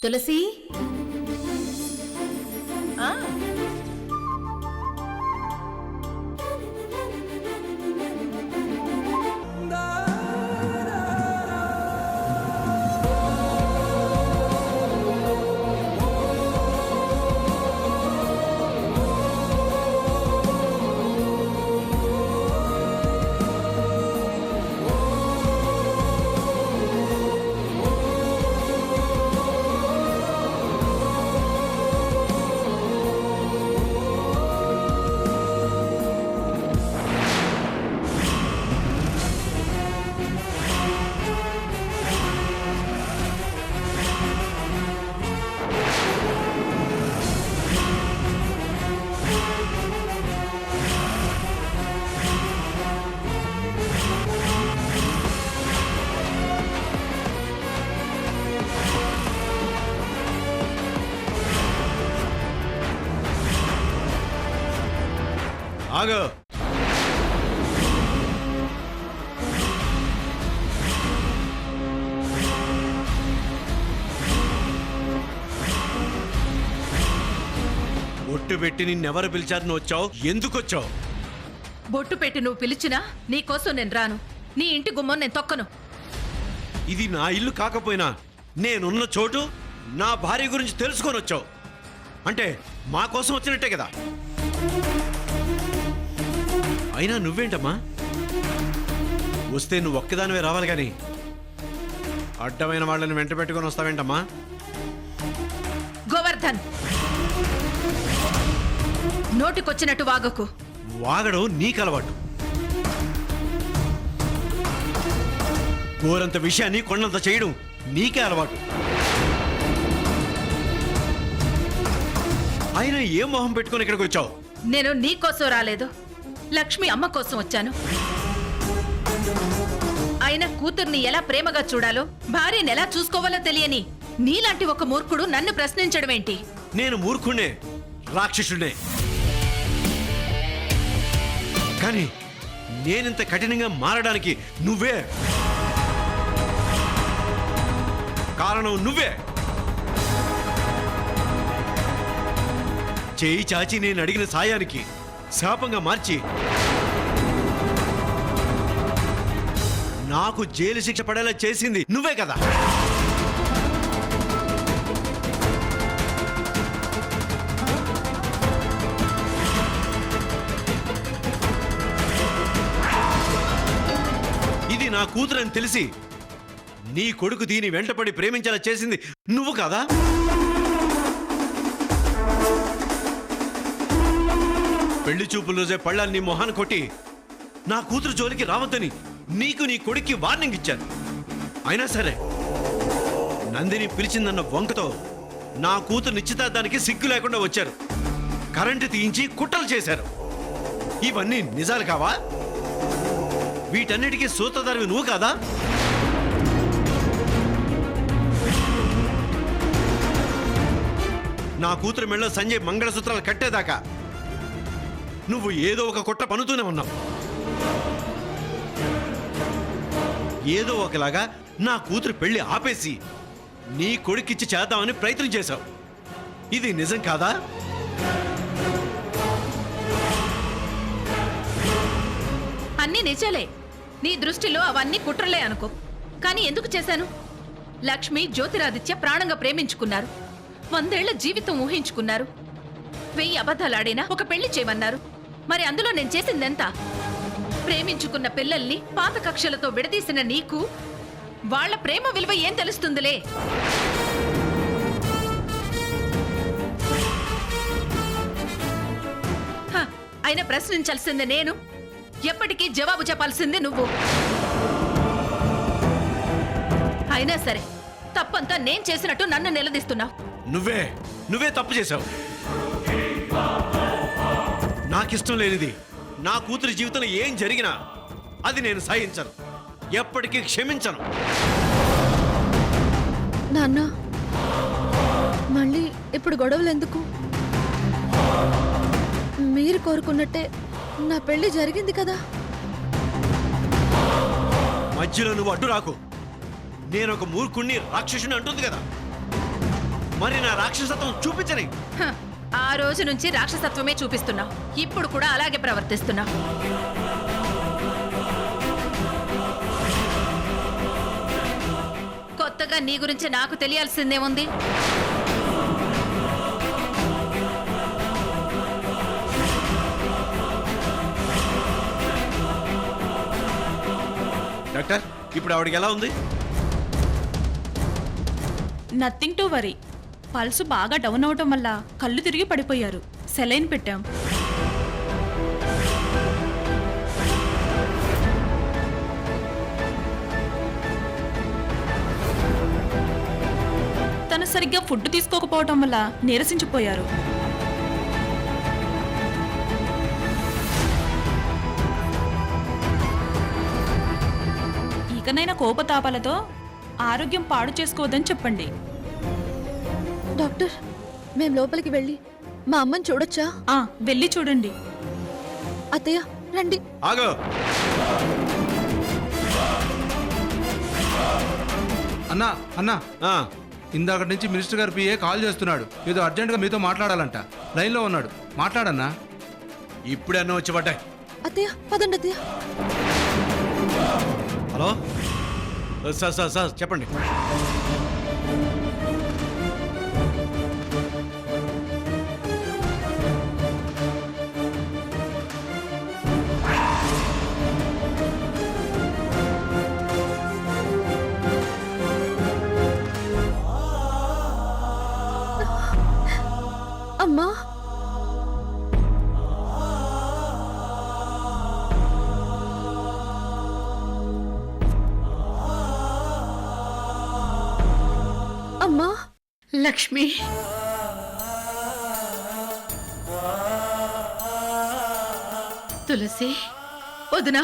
తులసి ఆగు. ఒట్టు పెట్టి నిన్నెవరు పిలిచారు? నువ్వు వచ్చావు, ఎందుకు వచ్చావు? బొట్టు పెట్టి నువ్వు పిలిచినా నీకోసం నేను రాను. నీ ఇంటి గుమ్మం నేను తొక్కను. ఇది నా ఇల్లు కాకపోయినా నేనున్న చోటు నా భార్య గురించి తెలుసుకొని వచ్చావు అంటే మా కోసం వచ్చినట్టే కదా. అయినా నువ్వేంటమ్మా వస్తే నువ్వు ఒక్కదానివే రావాలి కానీ అడ్డమైన వాళ్ళని వెంట పెట్టుకొని వస్తావేంటమ్మా? గోవర్ధన్, నోటికొచ్చినట్టు వాగకు. వాగడం నీకు అలవాటు. గోరంత విషయాన్ని కొండంత చేయడం నీకే అలవాటు. అయినా ఏం మొహం పెట్టుకొని ఇక్కడికి వచ్చావు? నేను నీ కోసం రాలేదు, లక్ష్మి అమ్మ కోసం వచ్చాను. అయినా కూతుర్ని ఎలా ప్రేమగా చూడాలో, భార్యని ఎలా చూసుకోవాలో తెలియని నీలాంటి ఒక మూర్ఖుడు నన్ను ప్రశ్నించడం ఏంటి? నేను మూర్ఖుణ్ణే, రాక్షసుడే. కానీ నేనింత కఠినంగా మారడానికి నువ్వే కారణం. నువ్వే చేయి చాచి నేను అడిగిన సాయానికి శాపంగా మార్చి నాకు జైలు శిక్ష పడేలా చేసింది నువ్వే కదా. ఇది నా కూతురని తెలిసి నీ కొడుకు దీని వెంటపడి ప్రేమించేలా చేసింది నువ్వు కదా. పెళ్లి చూపుల రోజే పళ్ళాన్ని నీ మొహాన్ని కొట్టి నా కూతురు జోలికి రావద్దని నీకు నీ కొడుక్కి వార్నింగ్ ఇచ్చాను. అయినా సరే నందిని పిలిచిందన్న వంకతో నా కూతురు నిశ్చితార్థానికి సిగ్గు లేకుండా వచ్చారు. కరెంటు తీయించి కుట్రలు చేశారు. ఇవన్నీ నిజాలు కావా? వీటన్నిటికీ సూత్రధారివి నువ్వు కాదా? నా కూతురు మెళ్ళో సంజయ్ మంగళసూత్రాలు కట్టేదాకా నువ్వు ఏదో ఒక కుట్ర పన్నుతూనే ఉన్నావు. ఏదో ఒకలాగా నా కూతురు పెళ్లి ఆపేసి నీ కొడుకిచ్చి చేద్దామని ప్రయత్నం చేశావు. ఇది నిజం కాదా? అన్నీ నిజాలే. నీ దృష్టిలో అవన్నీ కుట్రలే అనుకో. కానీ ఎందుకు చేశాను? లక్ష్మి జ్యోతిరాదిత్య ప్రాణంగా ప్రేమించుకున్నారు. 100 ఏళ్ల జీవితం ఊహించుకున్నారు. 1000 అబద్ధాలాడైనా ఒక పెళ్లి చేయమన్నారు. మరి అందులో నేను చేసిందెంత? ప్రేమించుకున్న పిల్లల్ని పాత కక్షలతో విడదీసిన నీకు వాళ్ళ ప్రేమ విలువ ఏం తెలుస్తుందిలే. అయినా ప్రశ్నించాల్సింది నేను, ఎప్పటికీ జవాబు చెప్పాల్సింది నువ్వు. అయినా సరే తప్పంతా నేను చేసినట్టు నన్ను నిలదీస్తున్నావు. నువ్వే తప్పు చేశావు. నాకిష్టం లేనిది నా కూతురి జీవితంలో ఏం జరిగినా అది నేను సహించను, ఎప్పటికీ క్షమించను. నాన్న, మళ్ళీ ఇప్పుడు గొడవలు ఎందుకు? మీరు కోరుకున్నట్టే నా పెళ్లి జరిగింది కదా. మధ్యలో నువ్వు అడ్డు రాకు. నేను ఒక మూర్ఖుణ్ణి, రాక్షసుని అంటుంది కదా. మరి నా రాక్షసత్వం చూపించని. హ, ఆ రోజు నుంచి రాక్షసత్వమే చూపిస్తున్నావు. ఇప్పుడు కూడా అలాగే ప్రవర్తిస్తున్నావు. కొత్తగా నీ గురించి నాకు తెలియాల్సిందేముంది? డాక్టర్, ఇప్పుడు ఆవిడకి ఎలా ఉంది? Nothing to worry. పల్సు బాగా డౌన్ అవటం వల్ల కళ్ళు తిరిగి పడిపోయారు. సెలైన్ పెట్టాం. తను సరిగ్గా ఫుడ్ తీసుకోకపోవటం వల్ల నీరసించిపోయారు. ఇకనైనా కోపతాపాలతో ఆరోగ్యం పాడు చేసుకోవద్దని చెప్పండి. డాక్టర్, మేం లోపలికి వెళ్ళి మా అమ్మని చూడొచ్చా? వెళ్ళి చూడండి. అత్తయ్య రండి. ఆగో. అన్నా అన్నా ఆ, ఇందాకటి నుంచి మినిస్టర్ గారు పిఏ కాల్ చేస్తున్నాడు. ఏదో అర్జెంటుగా మీతో మాట్లాడాలంట. లైన్లో ఉన్నాడు, మాట్లాడన్నా. ఇప్పుడే అన్న వచ్చి పడ్డాయి. అత్తయ్య పదండి అత్తయ్య. హలో సార్ సార్ సార్ చెప్పండి. అమ్మా, అమ్మా. లక్ష్మి, తులసి, వదినా,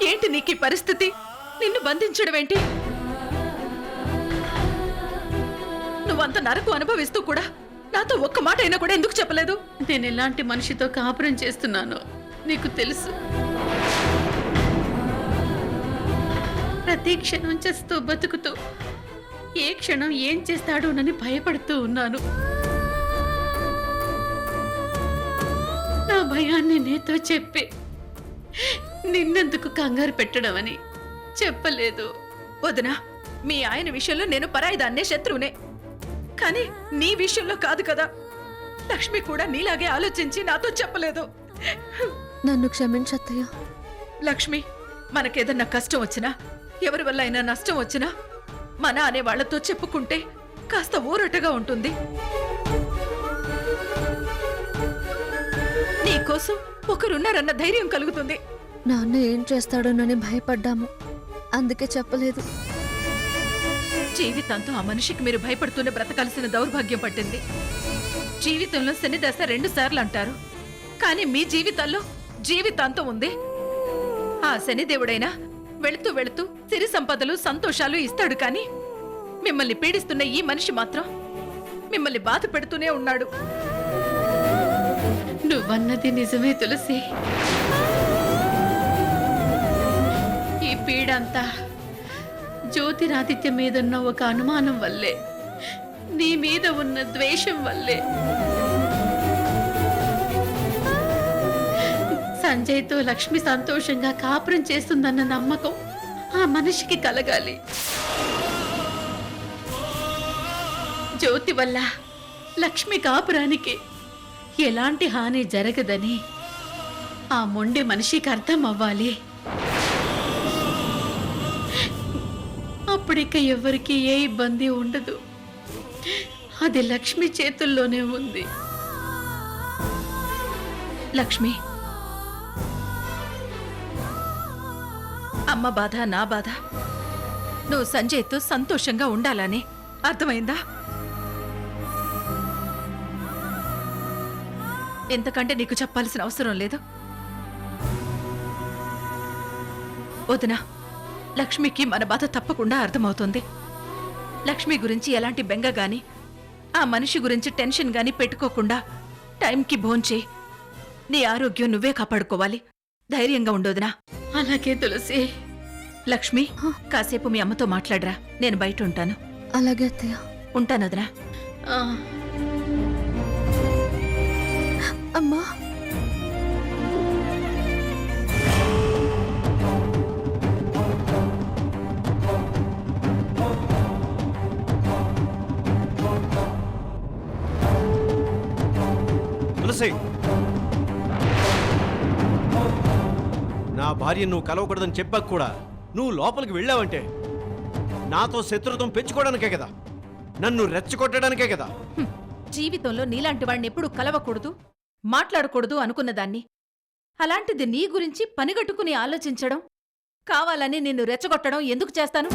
ఏంటి నీకు ఈ పరిస్థితి? నిన్ను బంధించడం ఏంటి? నువ్వంత నరకు అనుభవిస్తూ కూడా నాతో ఒక్క మాట అయినా కూడా ఎందుకు చెప్పలేదు? నేను ఎలాంటి మనిషితో కాపురం చేస్తున్నానో నీకు తెలుసు. ప్రతి క్షణం చేస్తూ బతుకుతూ ఏ క్షణం ఏం చేస్తాడోనని భయపడుతూ ఉన్నాను. నా భయాన్ని నీతో చెప్పి నిన్నెందుకు కంగారు పెట్టడం అని చెప్పలేదు. వదినా, మీ ఆయన విషయంలో నేను పరాయిదాన్నే, శత్రువునే. కానీ నీ విషయంలో కాదు కదా. లక్ష్మి కూడా నీలాగే ఆలోచించి నాతో చెప్పలేదు. నన్ను క్షమించత్తయ్య. లక్ష్మి, మనకేదన్నా కష్టం వచ్చినా, ఎవరి వల్ల అయినా నష్టం వచ్చినా మన అనే వాళ్లతో చెప్పుకుంటే కాస్త ఊరటగా ఉంటుంది. నీకోసం ఒకరున్నారన్న ధైర్యం కలుగుతుంది. నాన్న ఏం చేస్తాడోనని భయపడ్డాము, అందుకే చెప్పలేదు. జీవితంతో ఆ మనిషికి మీరు భయపడుతూనే బ్రతకాల్సిన దౌర్భాగ్యం పట్టింది. జీవితంలో శని దశ 2 సార్లు అంటారు, కానీ మీ జీవితాల్లో జీవితాంతం ఉంది. ఆ శనిదేవుడైనా వెళుతూ వెళుతూ సిరి సంపదలు సంతోషాలు ఇస్తాడు, కానీ మిమ్మల్ని పీడిస్తున్న ఈ మనిషి మాత్రం మిమ్మల్ని బాధ పెడుతూనే ఉన్నాడు. నువ్వన్నది నిజమే తులసి. ఈ పీడంతా జ్యోతిరాదిత్య మీదున్న ఒక అనుమానం వల్లే, నీ మీద ఉన్న ద్వేషం వల్లే. సంజయ్తో లక్ష్మి సంతోషంగా కాపురం చేస్తుందన్న నమ్మకం ఆ మనిషికి కలగాలి. జ్యోతి వల్ల లక్ష్మి కాపురానికి ఎలాంటి హాని జరగదని ఆ మొండి మనిషికి అర్థం అవ్వాలి. అప్పుడిక ఎవరికి ఏ ఇబ్బంది ఉండదు. అది లక్ష్మి చేతుల్లోనే ఉంది. లక్ష్మి, అమ్మ బాధ నా బాధ. నువ్వు సంజయ్తో సంతోషంగా ఉండాలని అర్థమైందా? ఎంతకంటే నీకు చెప్పాల్సిన అవసరం లేదు. వదినా, లక్ష్మికి మన బాధ తప్పకుండా అర్థమవుతుంది. లక్ష్మి గురించి ఎలాంటి బెంగ గాని, ఆ మనిషి గురించి టెన్షన్ గాని పెట్టుకోకుండా టైంకి భోంచేయి. నీ ఆరోగ్యం నువ్వే కాపాడుకోవాలి. ధైర్యంగా ఉండొదినా. అలాగే తులసి. లక్ష్మి, కాసేపు మీ అమ్మతో మాట్లాడరా, నేను బయట ఉంటాను. అలాగే అత్తయ్య. ఉంటాను వదినా. ఆ, అమ్మా తులసి, నా భార్య నువ్వు కలవకూడదని చెప్పాక కూడా నువ్వు లోపలికి వెళ్ళావంటే నాతో శత్రుత్వం పెంచుకోవడానికే కదా, నన్ను రెచ్చగొట్టడానికే కదా. హ్మ్. జీవితంలో నీలాంటి వాడిని ఎప్పుడూ కలవకూడదు, మాట్లాడకూడదు అనుకున్నదాన్ని. అలాంటిది నీ గురించి పనిగట్టుకుని ఆలోచించడం, కావాలని నిన్ను రెచ్చగొట్టడం ఎందుకు చేస్తాను?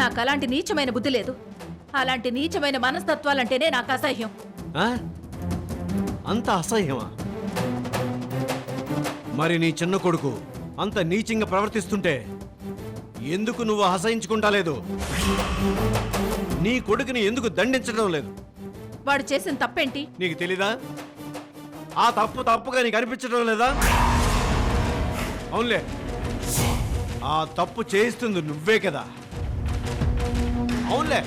నాకలాంటి నీచమైన బుద్ధి లేదు. అలాంటి నీచమైన మనస్తత్వాలంటేనే నాకు అసహ్యం. ఆ? అంత అసహ్యమా? మరి నీ చిన్న కొడుకు అంత నీచంగా ప్రవర్తిస్తుంటే ఎందుకు నువ్వు అసహించుకుంటా లేదు? నీ కొడుకుని ఎందుకు దండించడం లేదు? వాడు చేసిన తప్పేంటి? నీకు తెలీదా? ఆ తప్పు తప్పుగా నీకు అనిపించడం లేదా? అవునులే, ఆ తప్పు చేయిస్తుంది నువ్వే కదా. అవునులే,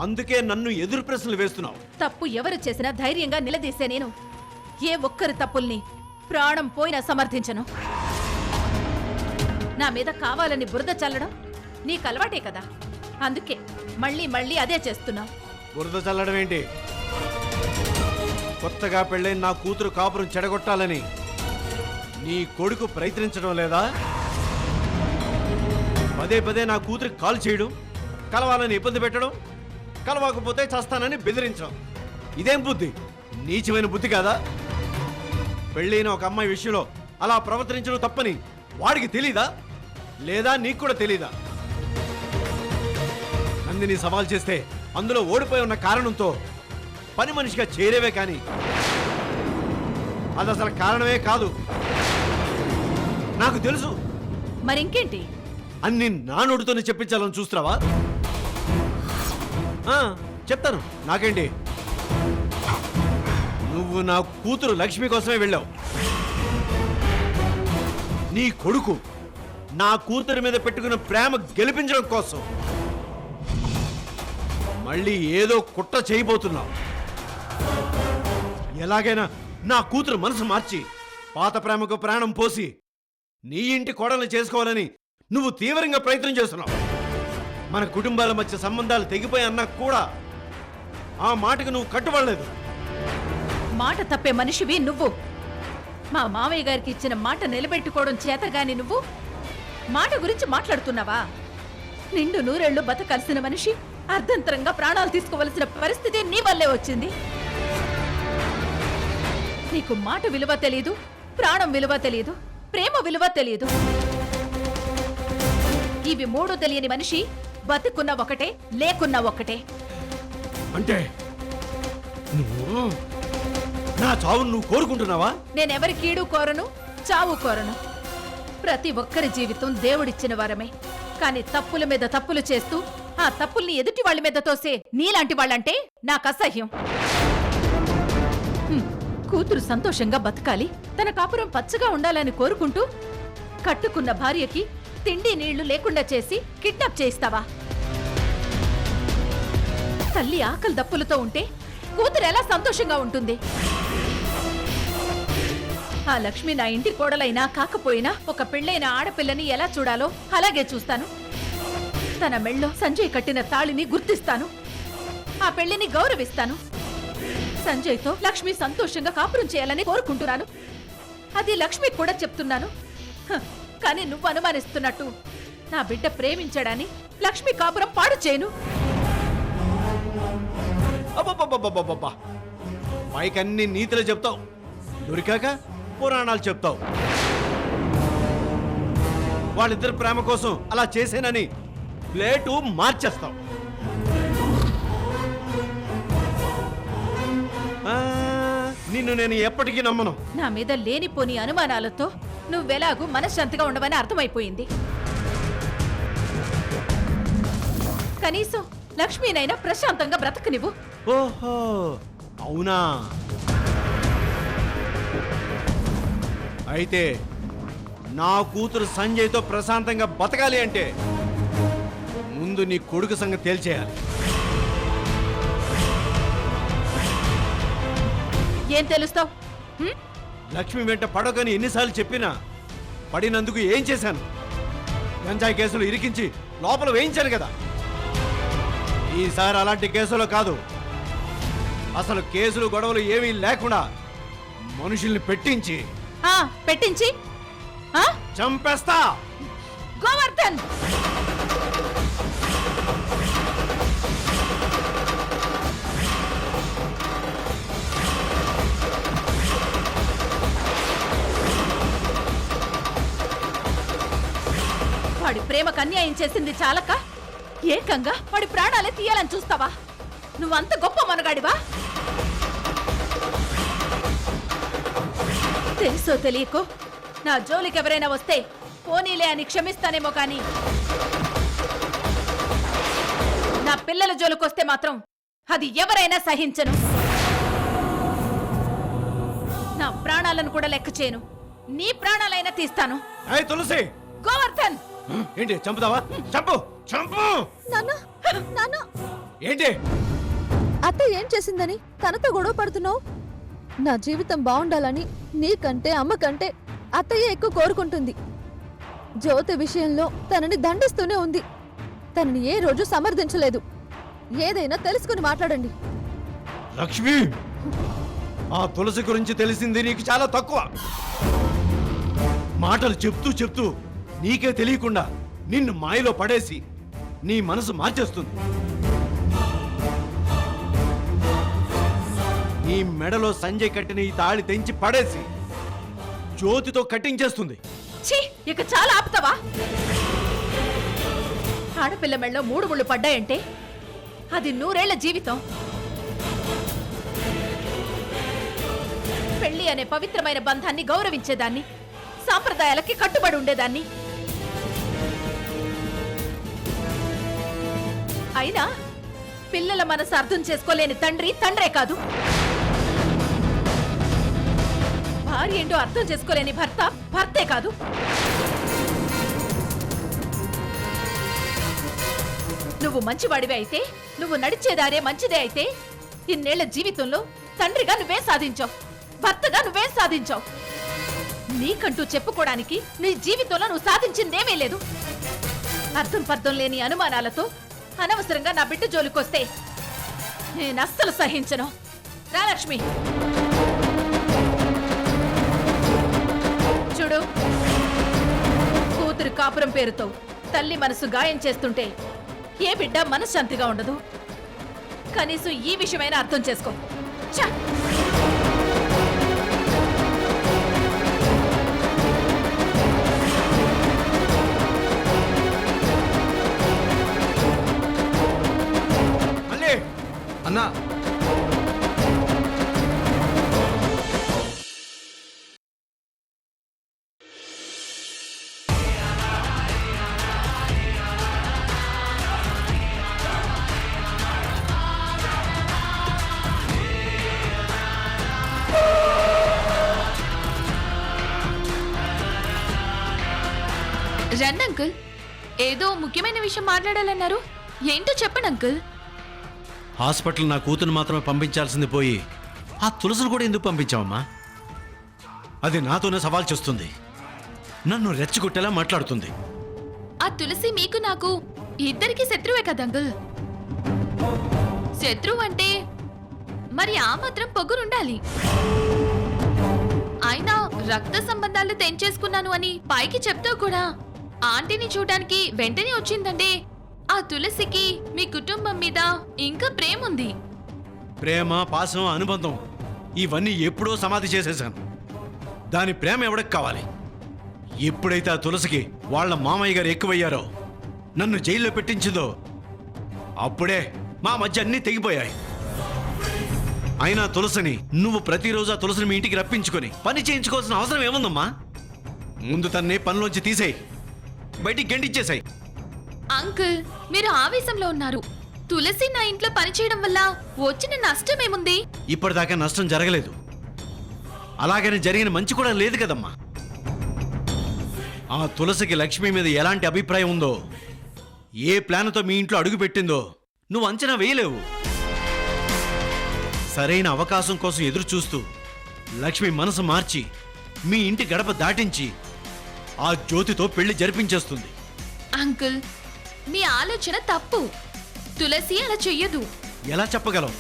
అందుకే నన్ను ఎదురు ప్రశ్నలు వేస్తున్నావు. తప్పు ఎవరు చేసినా ధైర్యంగా నిలదీసే నేను ఏ ఒక్కరి తప్పుల్ని ప్రాణం పోయినా సమర్థించను. నా మీద కావాలని బురద చల్లడం నీకు అలవాటే కదా, అందుకే మళ్ళీ మళ్ళీ అదే చేస్తున్నావు. బురద చల్లడం ఏంటి? కొత్తగా పెళ్ళైన నా కూతురు కాపురం చెడగొట్టాలని నీ కొడుకు ప్రయత్నించడం లేదా? పదే పదే నా కూతురికి కాల్ చేయడం, కలవాలని ఇబ్బంది పెట్టడం, కలవకపోతే చస్తానని బెదిరించడం, ఇదేం బుద్ధి? నీచమైన బుద్ధి కాదా? పెళ్ళైన ఒక అమ్మాయి విషయంలో అలా ప్రవర్తించడం తప్పని వాడికి తెలీదా? లేదా నీకు కూడా తెలీదా? నందిని సవాల్ చేస్తే అందులో ఓడిపోయి ఉన్న కారణంతో పని మనిషిగా చేరేవే కానీ అది అసలు కారణమే కాదు. నాకు తెలుసు. మరింకేంటి? అన్ని నా నోటితోనే చెప్పించాలని చూస్తున్నావా? చెప్తాను, నాకేంటి. నువ్వు నా కూతురు లక్ష్మి కోసమే వెళ్ళావు. నీ కొడుకు నా కూతురి మీద పెట్టుకున్న ప్రేమ గెలిపించడం కోసం మళ్ళీ ఏదో కుట్ర చేయబోతున్నావు. ఎలాగైనా నా కూతురు మనసు మార్చి పాత ప్రేమకు ప్రాణం పోసి నీ ఇంటి కోడల్ని చేసుకోవాలని నువ్వు తీవ్రంగా ప్రయత్నం చేస్తున్నావు. మన కుటుంబాల మధ్య సంబంధాలు తెగిపోయి అన్నా కూడా ఆ మాటకు నువ్వు కట్టుబడలేదు. మాట తప్పే మనిషివి నువ్వు. మా మామయ్య గారికి ఇచ్చిన మాట నిలబెట్టుకోవడం చేతగాని నువ్వు మాట గురించి మాట్లాడుతున్నావా? నిండు నూరేళ్లు బతకాల్సిన మనిషి అర్ధంతరంగా ప్రాణాలు తీసుకోవలసిన పరిస్థితి నీ వల్లే వచ్చింది. నీకు మాట విలువ తెలీదు, ప్రాణం విలువ తెలీదు, ప్రేమ విలువ తెలీదు. ఇవి మూడు తెలియని మనిషి బతుకున్న ఒకటే, లేకున్నా ఒకటే. అంటే నువ్వు నా చావును నువ్వు కోరుకుంటున్నావా? నేనెవరి కీడు కోరను, చావు కోరను. ప్రతి ఒక్కరి జీవితం దేవుడిచ్చిన వరమే. కానీ తప్పుల మీద తప్పులు చేస్తూ ఆ తప్పుల్ని ఎదుటి వాళ్ళ మీద తోసే నీలాంటి వాళ్ళంటే నాకు అసహ్యం. కూతురు సంతోషంగా బతకాలి, తన కాపురం పచ్చగా ఉండాలని కోరుకుంటూ కట్టుకున్న భార్యకి తిండి నీళ్లు లేకుండా చేసి కిడ్నాప్ చేయిస్తావా? తల్లి ఆకలి దప్పులతో ఉంటే కూతురు ఎలా సంతోషంగా ఉంటుంది? ఆ లక్ష్మి నా ఇంటి కోడలైనా కాకపోయినా ఒక పెళ్ళైన ఆడపిల్లని ఎలా చూడాలో అలాగే చూస్తాను. తన మెళ్ళో సంజయ్ కట్టిన తాళిని గుర్తిస్తాను. ఆ పెళ్లిని గౌరవిస్తాను. సంజయ్తో లక్ష్మి సంతోషంగా కాపురం చేయాలని కోరుకుంటున్నాను. అది లక్ష్మి కూడా చెప్తున్నాను. కానీ నువ్వు అనుమానిస్తున్నట్టు నా బిడ్డ ప్రేమించడాని లక్ష్మి కాపురం పాడు చేయను. అబ్బబ్బబ్బబ్బబ్బబ్బా! పైకన్ని నీతులు చెప్తావు, దొరికాక పురాణాలు చెప్తావు. వాళ్ళిద్దరి ప్రేమ కోసం అలా చేసేనని ప్లేటు మార్చేస్తావు. నిన్ను నేను ఎప్పటికీ నమ్మను. నా మీద లేనిపోని అనుమానాలతో నువ్వెలాగూ మనశ్శాంతిగా ఉండవని అర్థమైపోయింది. కనీసం లక్ష్మీనైనా ప్రశాంతంగా బ్రతకనివ్వు. ఓహో, అవునా? అయితే నా కూతురు సంజయ్తో ప్రశాంతంగా బతకాలి అంటే ముందు నీ కొడుకు సంగతి తేల్చేయాలి. ఏం తెలుస్తావు? లక్ష్మి వెంట పడకని ఎన్నిసార్లు చెప్పినా పడినందుకు ఏం చేశాను? గంజాయి కేసులు ఇరికించి లోపల వేయించాను కదా. ఈసారి అలాంటి కేసులో కాదు, అసలు కేసులు గొడవలు ఏమీ లేకుండా మనుషుల్ని పెట్టించి పెట్టించి చంపేస్తా. గోవర్ధన్, వాడి ప్రేమకు అన్యాయం చేసింది చాలక ఏకంగా వాడి ప్రాణాలే తీయాలని చూస్తావా? నువ్వంత గొప్ప మనగాడివా? తెలుసో తెలియకో నా జోలికి ఎవరైనా వస్తే పోనీలే అని క్షమిస్తానేమో కానీ నా పిల్లల జోలికొస్తే మాత్రం అది ఎవరైనా సహించను. నా ప్రాణాలను కూడా లెక్క చేయను. నీ ప్రాణాలైనా తీస్తాను. ఏయ్ తులసి! గోవర్ధన్, ఏంటి చంపుతావా? చంపు చంపు! నాన్న, ఏంటి? అత్త ఏం చేసిందని తనతో గొడవ పడుతున్నావు? నా జీవితం బాగుండాలని నీకంటే అమ్మకంటే అత్తయ్య ఎక్కువ కోరుకుంటుంది. జ్యోతి విషయంలో తనని దండిస్తూనే ఉంది. తనని ఏ రోజు సమర్థించలేదు. ఏదైనా తెలుసుకుని మాట్లాడండి. లక్ష్మి, ఆ తులసి గురించి తెలిసింది నీకు చాలా తక్కువ. మాటలు చెప్తూ చెప్తూ నీకే తెలియకుండా నిన్ను మాయలో పడేసి నీ మనసు మార్చేస్తుంది. నీ మెడలో సంజయ్ కట్టిన ఈ తాళి తెంచి పడేసి జ్యోతితో కట్టించేస్తుంది. ఛీ, ఇక చాలా ఆపుతావా? ఆడపిల్ల మెళ్ళలో 3 ముళ్ళు పడ్డాయంటే అది 100 ఏళ్ల జీవితం. పెళ్లి అనే పవిత్రమైన బంధాన్ని గౌరవించేదాన్ని, సాంప్రదాయాలకి కట్టుబడి ఉండేదాన్ని. అయినా పిల్లల మనసు అర్థం చేసుకోలేని తండ్రే కాదు, భార్య ఏంటో అర్థం చేసుకోలేని భర్తే కాదు. నువ్వు మంచివాడివే అయితే, నువ్వు నడిచేదారే మంచిదే అయితే, ఇన్నేళ్ల జీవితంలో తండ్రిగా నువ్వే సాధించావు, భర్తగా నువ్వే సాధించావు. నీకంటూ చెప్పుకోవడానికి నీ జీవితంలో నువ్వు సాధించిందేమీ లేదు. అర్థం పర్థం లేని అనుమానాలతో అనవసరంగా నా బిడ్డ జోలికొస్తే నేను అస్సలు సహించను. రా లక్ష్మి, చూడు, కూతురు కాపురం పేరుతో తల్లి మనసు గాయం చేస్తుంటే ఏ బిడ్డ మనశ్శాంతిగా ఉండదు. కనీసం ఈ విషయమైనా అర్థం చేసుకో. ఛ! మళ్ళీ అన్నా, రండి అంకుల్, ఏదో ముఖ్యమైన విషయం మాట్లాడాలన్నారు. ఏంటో చెప్పండి అంకుల్. హాస్పిటల్ నా కూతురు మాత్రమే పంపించాల్సింది పోయి ఆ తులసిని కూడా ఎందుకు పంపించావమ్మా? అది నాతోనే సవాల్ చేస్తుంది, నన్ను రెచ్చగొట్టేలా మాట్లాడుతుంది. ఆ తులసి మీకు నాకు ఇద్దరికి శత్రువే కదా అంకుల్. శత్రువు అంటే మరి ఆ మాత్రం పొగురుండాలి. అయినా రక్త సంబంధాలు తెంచేసుకున్నాను అని పైకి చెప్తూ కూడా ఆంటీని చూడడానికి వెంటనే వచ్చిందంటే ఆ తులసికి మీ కుటుంబం మీద ఇంకా ప్రేమ ఉంది. ప్రేమ, పాసం, అనుబంధం ఇవన్నీ ఎప్పుడో సమాధి చేసేశాను. దాని ప్రేమ ఎవరికి కావాలి? ఎప్పుడైతే ఆ తులసికి వాళ్ళ మామయ్య గారు ఎక్కువయ్యారో, నన్ను జైల్లో పెట్టించిందో, అప్పుడే మా మధ్య అన్నీ తెగిపోయాయి. అయినా తులసిని నువ్వు ప్రతిరోజు ఆ తులసిని మీ ఇంటికి రప్పించుకొని పని చేయించుకోవాల్సిన అవసరం ఏముందమ్మా? ముందు తన్నే పనిలోంచి తీసేయి, బయటికి గండిచ్చేసాయి. అంకుల్, మీరు ఆవేశంలో ఉన్నారు. తులసి నా ఇంట్లో పనిచేయడం వల్ల వచ్చిన నష్టం ఏముంది? ఇప్పటిదాకా నష్టం జరగలేదు, అలాగని జరిగిన మంచి కూడా లేదు కదమ్మా. ఆ తులసికి లక్ష్మి మీద ఎలాంటి అభిప్రాయం ఉందో, ఏ ప్లాన్తో మీ ఇంట్లో అడుగు పెట్టిందో నువ్వు అంచనా వేయలేవు. సరైన అవకాశం కోసం ఎదురు చూస్తూ లక్ష్మి మనసు మార్చి మీ ఇంటి గడప దాటించి ఆ జ్యోతితో పెళ్లి జరిపించేస్తుంది. అంకుల్ మీ ఆలోచన తప్పు. తులసి అలా చెయ్యదు. ఎలా చెప్పగలవు?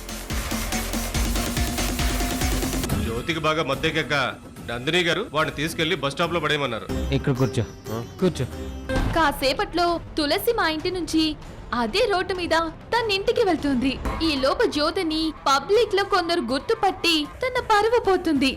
జ్యోతికి బాగా మద్దెకెక్క నందిని గారు వాడిని తీసుకెళ్లి బస్ స్టాప్ లో పడేయమన్నారు. ఇక్కడ కూర్చో కూర్చో. కాసేపట్లో తులసి మా ఇంటి నుంచి అదే రోడ్డు మీద తన ఇంటికి వెళ్తుంది. ఈ లోపు జ్యోతిని పబ్లిక్ లో కొందరు గుర్తుపట్టి తన పరువు పోతుంది.